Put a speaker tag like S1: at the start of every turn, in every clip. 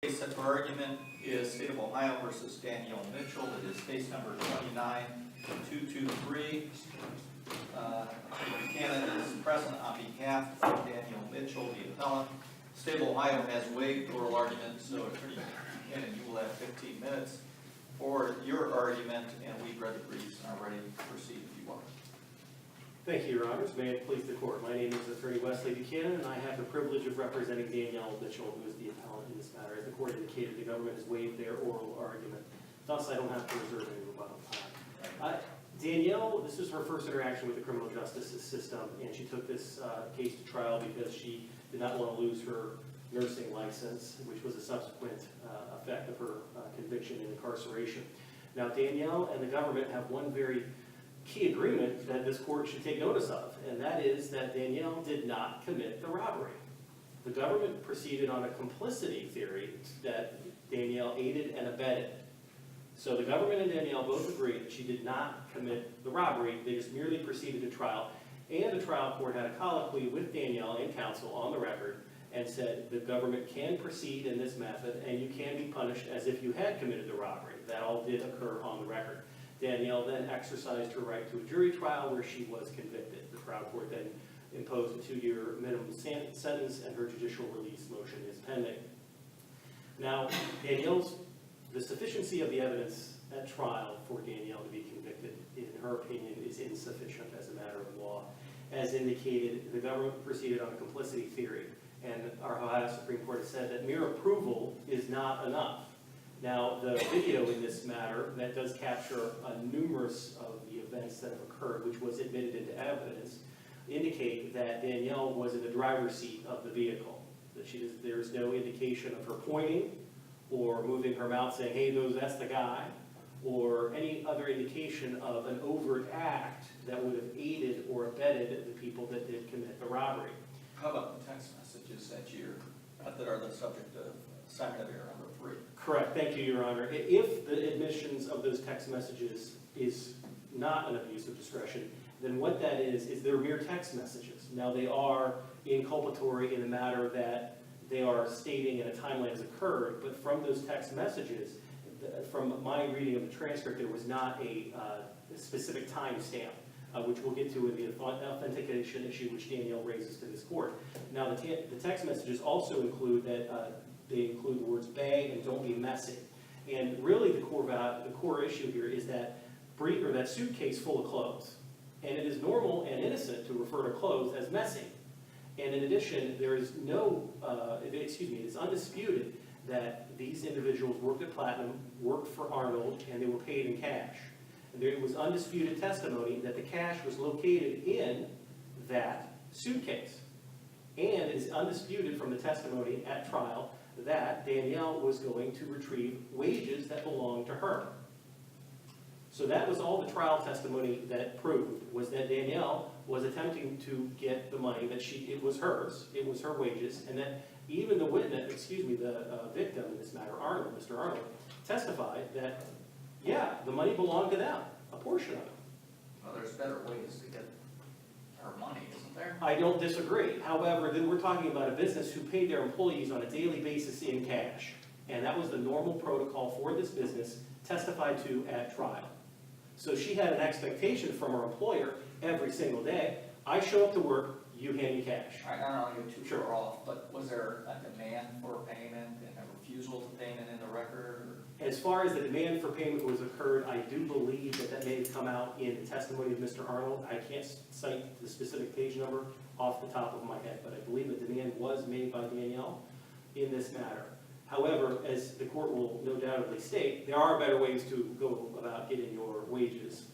S1: Case set for argument is State of Ohio versus Danielle Mitchell. It is case number 29223. Buchanan is present on behalf of Danielle Mitchell, the appellant. State of Ohio has waived oral argument, so Attorney Buchanan, you will have 15 minutes for your argument, and we've read the briefs and are ready to proceed if you want.
S2: Thank you, Your Honors. May it please the Court. My name is Attorney Wesley Buchanan, and I have the privilege of representing Danielle Mitchell, who is the appellant in this matter. As the Court indicated, the government has waived their oral argument. Thus, I don't have to reserve any rebuttal time. Danielle, this is her first interaction with the criminal justice system, and she took this case to trial because she did not want to lose her nursing license, which was a subsequent effect of her conviction and incarceration. Now, Danielle and the government have one very key agreement that this court should take notice of, and that is that Danielle did not commit the robbery. The government proceeded on a complicity theory that Danielle aided and abetted. So the government and Danielle both agreed that she did not commit the robbery. They just merely proceeded to trial, and the trial court had a colloquy with Danielle and counsel on the record and said the government can proceed in this method and you can be punished as if you had committed the robbery. That all did occur on the record. Danielle then exercised her right to a jury trial where she was convicted. The trial court then imposed a 2-year minimum sentence, and her judicial release motion is pending. Now, the sufficiency of the evidence at trial for Danielle to be convicted, in her opinion, is insufficient as a matter of law. As indicated, the government proceeded on a complicity theory, and our Ohio Supreme Court has said that mere approval is not enough. Now, the video in this matter that does capture numerous of the events that have occurred, which was admitted into evidence, indicate that Danielle was in the driver's seat of the vehicle. That there's no indication of her pointing or moving her mouth saying, hey, that's the guy, or any other indication of an overt act that would have aided or abetted the people that did commit the robbery.
S1: How about the text messages that are the subject of assignment of error number 3?
S2: Correct. Thank you, Your Honor. If the admissions of those text messages is not an abuse of discretion, then what that is they're mere text messages. Now, they are inculpatory in the matter that they are stating in a timeline has occurred, but from those text messages, from my reading of the transcript, there was not a specific time stamp, which we'll get to in the authentication issue which Danielle raises to this court. Now, the text messages also include that they include the words "bang" and "don't be messy." And really, the core issue here is that that suitcase full of clothes. And it is normal and innocent to refer to clothes as messy. And in addition, there is it is undisputed that these individuals worked at Platinum, worked for Arnold, and they were paid in cash. And there was undisputed testimony that the cash was located in that suitcase. And it is undisputed from the testimony at trial that Danielle was going to retrieve wages that belonged to her. So that was all the trial testimony that proved, was that Danielle was attempting to get the money, that it was hers, it was her wages, and that even the victim in this matter, Mr. Arnold, testified that, yeah, the money belonged to them, a portion of it.
S1: Well, there's better ways to get her money, isn't there?
S2: I don't disagree. However, then we're talking about a business who paid their employees on a daily basis in cash. And that was the normal protocol for this business, testified to at trial. So she had an expectation from her employer every single day. I show up to work, you hand me cash.
S1: All right, I don't want to get too far off, but was there a demand for payment and a refusal to payment in the record?
S2: As far as the demand for payment was occurred, I do believe that may have come out in the testimony of Mr. Arnold. I can't cite the specific page number off the top of my head, but I believe the demand was made by Danielle in this matter. However, as the court will no doubtedly state, there are better ways to go about getting your wages.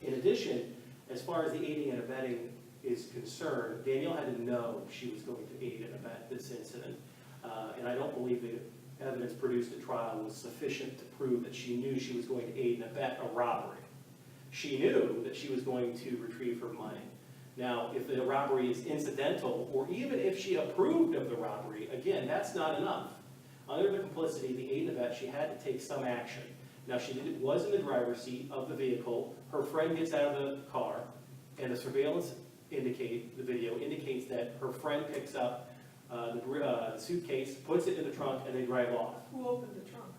S2: In addition, as far as the aiding and abetting is concerned, Danielle had to know she was going to aid and abet this incident. And I don't believe the evidence produced at trial was sufficient to prove that she knew she was going to aid and abet a robbery. She knew that she was going to retrieve her money. Now, if the robbery is incidental, or even if she approved of the robbery, again, that's not enough. Under the complicity, the aid and abet, she had to take some action. Now, she was in the driver's seat of the vehicle. Her friend gets out of the car, and the surveillance the video indicates that her friend picks up the suitcase, puts it in the trunk, and they drive off.
S3: Who opened the trunk?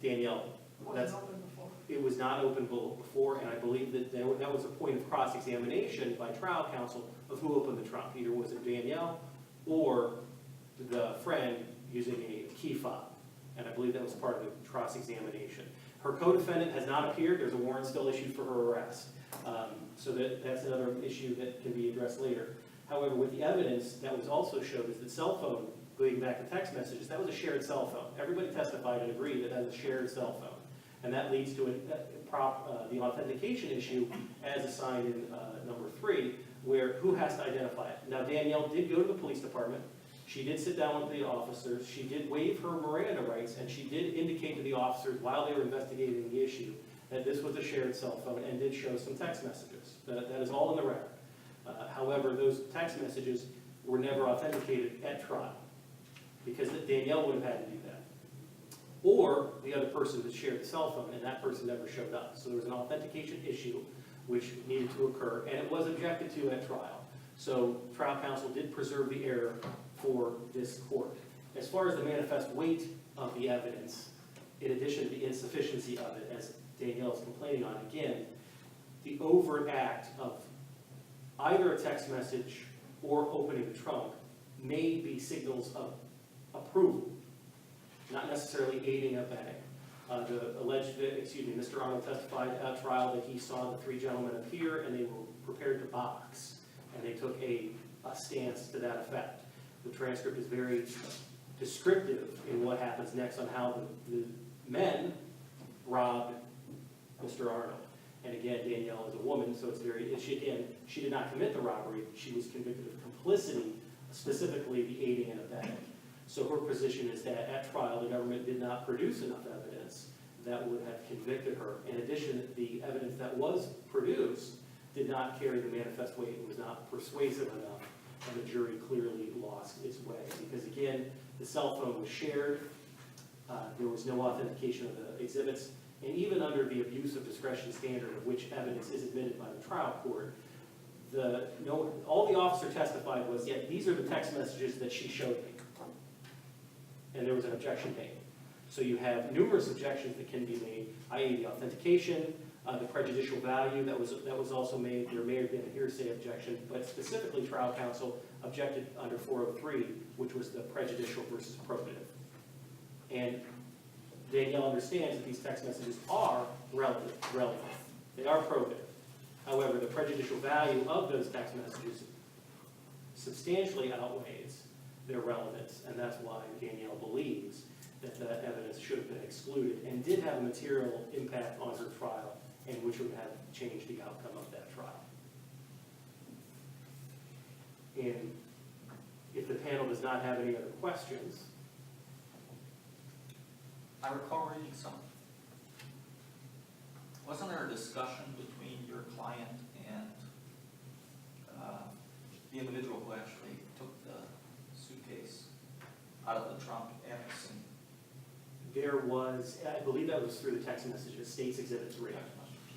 S2: Danielle.
S3: Was
S2: That's-
S3: it open before?
S2: It was not open before, and I believe that that was a point of cross-examination by trial counsel of who opened the trunk. Either was it Danielle or the friend using a key fob. And I believe that was part of the cross-examination. Her co-defendant has not appeared. There's a warrant still issued for her arrest. So that's another issue that can be addressed later. However, with the evidence that was also showed is that cell phone, going back to text messages, that was a shared cell phone. Everybody testified and agreed that that was a shared cell phone. And that leads to the authentication issue as assigned in number 3, where who has to identify it. Now, Danielle did go to the police department. She did sit down with the officers. She did waive her Miranda rights, and she did indicate to the officers while they were investigating the issue that this was a shared cell phone and did show some text messages. That is all in the record. However, those text messages were never authenticated at trial because Danielle would have had to do that. Or the other person that shared the cell phone, and that person never showed up. So there was an authentication issue which needed to occur, and it was objected to at trial. So trial counsel did preserve the error for this court. As far as the manifest weight of the evidence, in addition to the insufficiency of it, as Danielle is complaining on, again, the overt act of either a text message or opening the trunk may be signals of approval, not necessarily aiding and abetting. Mr. Arnold testified at trial that he saw the 3 gentlemen appear and they were prepared to box, and they took a stance to that effect. The transcript is very descriptive in what happens next on how the men robbed Mr. Arnold. And again, Danielle is a woman, so it's she did not commit the robbery. She was convicted of complicity, specifically the aiding and abetting. So her position is that at trial, the government did not produce enough evidence that would have convicted her. In addition, the evidence that was produced did not carry the manifest weight. It was not persuasive enough, and the jury clearly lost its way. Because again, the cell phone was shared, there was no authentication of the exhibits, and even under the abuse of discretion standard of which evidence is admitted by the trial court, all the officer testified was, yeah, these are the text messages that she showed me. And there was an objection made. So you have numerous objections that can be made, i.e. the authentication, the prejudicial value that was also made. There may have been a hearsay objection, but specifically trial counsel objected under 403, which was the prejudicial versus probative. And Danielle understands that these text messages are relevant. They are probative. However, the prejudicial value of those text messages substantially outweighs their relevance, and that's why Danielle believes that that evidence should have been excluded and did have a material impact on her trial, and which would have changed the outcome of that trial. And if the panel does not have any other questions,
S1: I recall reading something. Wasn't there a discussion between your client and the individual who actually took the suitcase out of the trunk and the scene?
S2: there was, I believe that was through the text messages, State's Exhibit 3.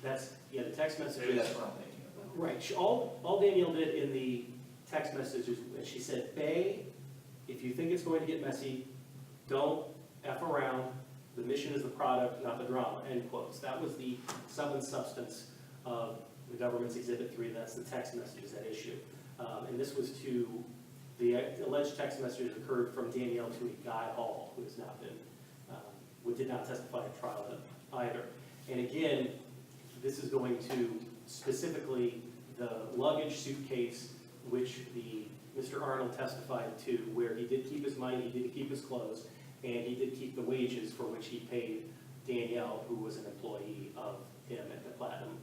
S2: That's, yeah, the text messages.
S1: Maybe that's what I'm thinking of.
S2: Right. All Danielle did in the text messages, she said, Bay, if you think it's going to get messy, don't F around. The mission is the product, not the drama, end quotes. That was the sum and substance of the government's Exhibit 3. That's the text messages at issue. And this was to, the alleged text messages occurred from Danielle to a Guy Hall, who has not been, who did not testify at trial either. And again, this is going to specifically the luggage suitcase, which Mr. Arnold testified to, where he did keep his money, he did keep his clothes, and he did keep the wages for which he paid Danielle, who was an employee of him at the Platinum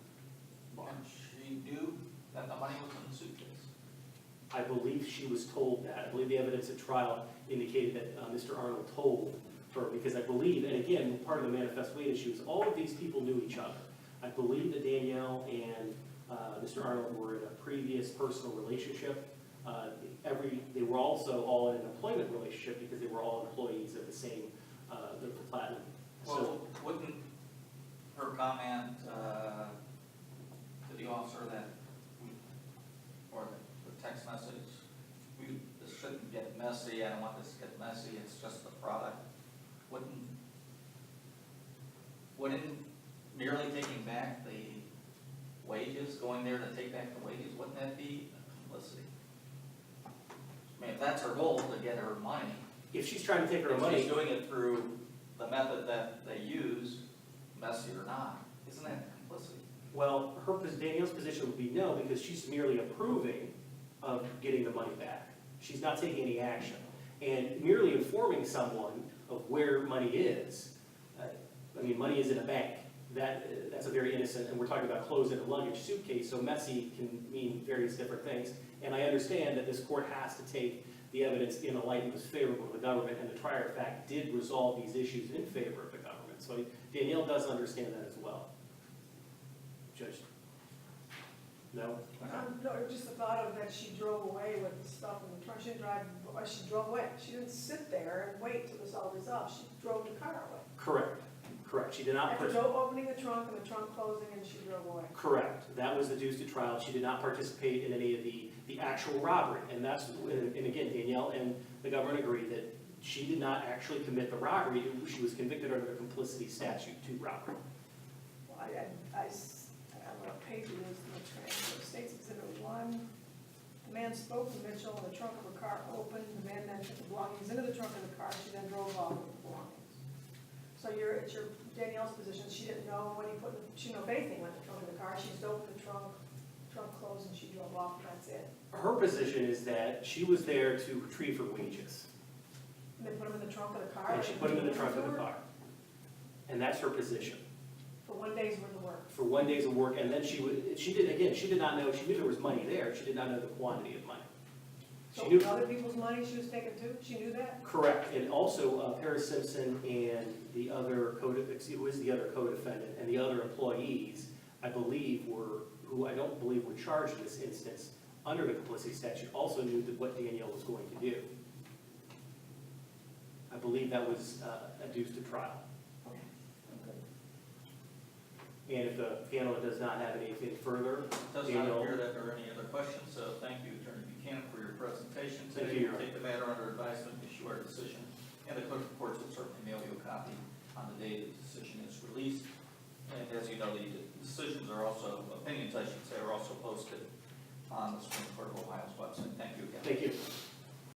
S2: Bar.
S1: And she knew that the money was in the suitcase.
S2: I believe she was told that. I believe the evidence at trial indicated that Mr. Arnold told her, because I believe, and again, part of the manifest weight issue is all of these people knew each other. I believe that Danielle and Mr. Arnold were in a previous personal relationship. They were also all in an employment relationship because they were all employees of the same, the Platinum.
S1: Well, wouldn't her comment to the officer that or the text message, this shouldn't get messy, messy, I don't want this to get messy, it's just the product. Wouldn't merely taking back the wages, going there to take back the wages, wouldn't that be complicity? I mean, if that's her goal, to get her money,
S2: If she's trying to take her
S1: if
S2: money,
S1: she's doing it through the method that they use, messy or not, isn't that complicity?
S2: well, Danielle's position would be no, because she's merely approving of getting the money back. She's not taking any action. And merely informing someone of where money is, money is in a bank. That's a very innocent, and we're talking about clothes in a luggage suitcase, so messy can mean various different things. And I understand that this court has to take the evidence in a light that was favorable to the government, and the trier of fact did resolve these issues in favor of the government. So Danielle does understand that as well. Judge? No?
S3: No, just the thought of that she drove away with the stuff in the trunk. She didn't drive, she drove away. She didn't sit there and wait till this all resolved. She drove the car away.
S2: Correct. She did not.
S3: After opening the trunk and the trunk closing, and she drove away.
S2: Correct. That was deduced at trial. She did not participate in any of the actual robbery. And again, Danielle and the government agreed that she did not actually commit the robbery. She was convicted under the complicity statute to robbery.
S3: Well, I don't know what page it is in the transcript. States Exhibit 1. The man spoke to Mitchell, and the trunk of her car opened. The man then took the belongings into the trunk of the car. She then drove off with the belongings. So it's your Danielle's position. She didn't know when she didn't know if anything went in the trunk of the car. She just opened the trunk closed, and she drove off, and that's it.
S2: Her position is that she was there to retrieve her wages.
S3: And they put them in the trunk of the car?
S2: And she put them in the trunk of the car. And that's her position.
S3: For 1 day's worth of work.
S2: For 1 day's of work, and then she did not know, she knew there was money there, she did not know the quantity of money.
S3: So
S2: She knew.
S3: other people's money she was taking too? She knew that?
S2: Correct, and also Paris Simpson and the other co-defendant and the other employees, I believe who I don't believe were charged in this instance, under the complicity statute, also knew what Danielle was going to do. I believe that was adduced to trial.
S3: Okay.
S2: And if the panel does not have anything further,
S1: Does not
S2: Danielle.
S1: appear that there are any other questions, so thank you, Attorney Buchanan, for your presentation today.
S2: Thank you, Your
S1: We'll take the matter under advisement, issue our decision, and the clerk of courts will certainly mail you a copy on the day the decision is released. And as you know, the decisions are also, opinions I should say, are also posted on the Supreme Court of Ohio's website. Thank you again.
S2: Thank you.